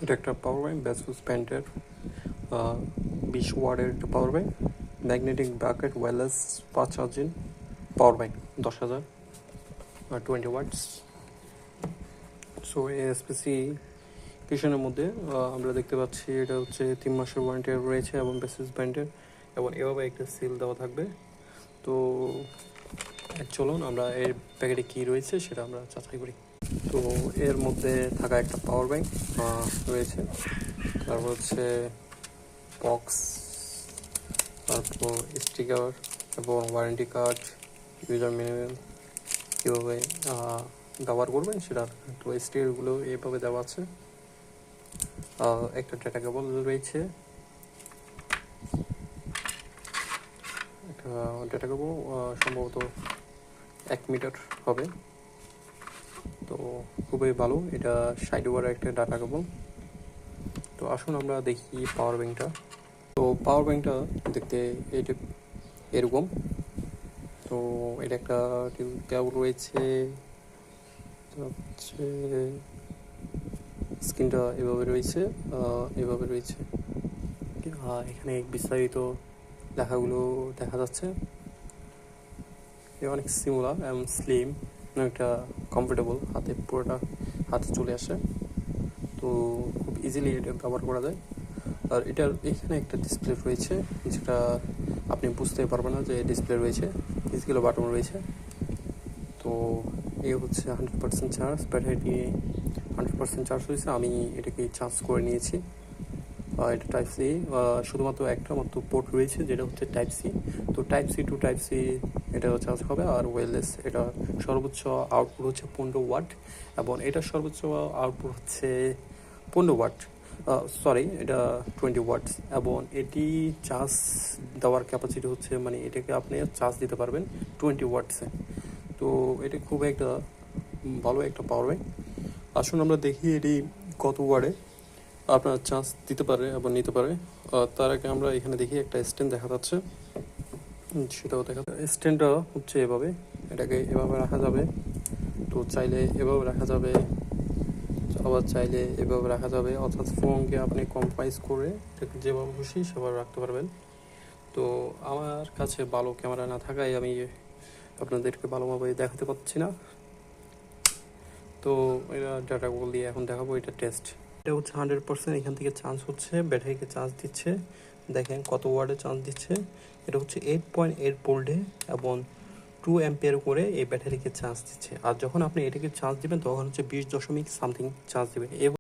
এটা একটা power bank ব্যাসুস ব্র্যান্ডের 20 ওয়াটের একটা power bank, magnetic bracket wireless fast charging power bank 10,000 20 ওয়াটস। সো এই স্পেসিফিকেশনের মধ্যে আমরা দেখতে পাচ্ছি এটা হচ্ছে 3 মাসের ওয়ারেন্টি রয়েছে এবং ব্যাসুস ব্র্যান্ডের, এবং এভাবে একটা সিল দেওয়া থাকবে। তো চলুন আমরা এর প্যাকেটে কী রয়েছে সেটা আমরা যাচাই করি। তো এর মধ্যে থাকা একটা পাওয়ার ব্যাংক রয়েছে, তারপর হচ্ছে বক্স, তারপর স্টিকার এবং ওয়ারেন্টি কার্ড, ইউজার ম্যানুয়াল, কীভাবে ব্যবহার করবেন সেটা। তো স্টিকারগুলো এইভাবে দেওয়া আছে। একটা ডেটা কেবল রয়েছে, একটা ডেটা কেবল সম্ভবত 1 মিটার হবে। তো খুবই ভালো, এটা 60 ওয়াটের একটা ডাটা কেবল। তো আসুন আমরা দেখি পাওয়ার ব্যাংকটা। তো পাওয়ার ব্যাংকটা দেখতে এইটা এরকম। তো এটা একটা কেবল রয়েছে, হচ্ছে স্ক্রিনটা এভাবে রয়েছে, এখানে বিস্তারিত লেখাগুলো দেখা যাচ্ছে। অনেক সিমিলার এবং স্লিম, একটা কমফোর্টেবল, পুরোটা হাতে চলে আসে। তো খুব ইজিলি এটা ব্যবহার করা যায়। আর এটার এখানে একটা ডিসপ্লে রয়েছে, যেটা আপনি বুঝতে পারবেন না যে ডিসপ্লে রয়েছে, ডিসপ্লে বাটন রয়েছে। তো এই হচ্ছে 100% চার্জ, ব্যাটারিটি 100% চার্জ হয়েছে। আমি এটাকে চার্জ করে নিয়েছি। এটা টাইপ সি, শুধুমাত্র একটা মাত্র পোর্ট রয়েছে যেটা হচ্ছে টাইপ সি। তো type C to type C এটা চার্জ হবে। আর ওয়্যারলেস, এটা সর্বোচ্চ আউটপুট হচ্ছে 15 ওয়াট, এবং এটা সর্বোচ্চ আউটপুট হচ্ছে 15 ওয়াট, সরি এটা 20 ওয়াটস। এবং এটি চার্জ দেওয়ার ক্যাপাসিটি হচ্ছে, মানে এটাকে আপনি চার্জ দিতে পারবেন 20 ওয়াটসে। তো এটা খুব একটা ভালো একটা পাওয়ার ব্যাংক। আসুন আমরা দেখি এটি কত ওয়াটে আপনার চার্জ দিতে পারে এবং নিতে পারে। তার আগে আমরা এখানে দেখি একটা স্ট্যান্ড দেখা যাচ্ছে, সেটাও দেখা। স্ট্যান্ডটা হচ্ছে এভাবে, এটাকে এভাবে রাখা যাবে। তো চাইলে এভাবে রাখা যাবে, আবার চাইলে এভাবে রাখা যাবে, অর্থাৎ ফোনকে আপনি কম্প্রাইজ করে এটাকে যেভাবে খুশি সেভাবে রাখতে পারবেন। তো আমার কাছে ভালো ক্যামেরা না থাকায় আমি আপনাদেরকে ভালোভাবে দেখাতে পারছি না। তো এটা ডাটা গুগল দিয়ে এখন দেখাবো এটা টেস্ট। এটা হচ্ছে 100%, এখান থেকে চার্জ হচ্ছে, ব্যাটারিকে চার্জ দিচ্ছে। দেখেন কত ওয়ার্ডে চার্জ দিচ্ছে। এটা হচ্ছে 8.8 ভোল্টে এবং 2 অ্যাম্পিয়ার করে এই ব্যাটারিকে চার্জ দিচ্ছে। আর যখন আপনি এটাকে চার্জ দিবেন তখন হচ্ছে 20 দশমিক সামথিং চার্জ দেবেন।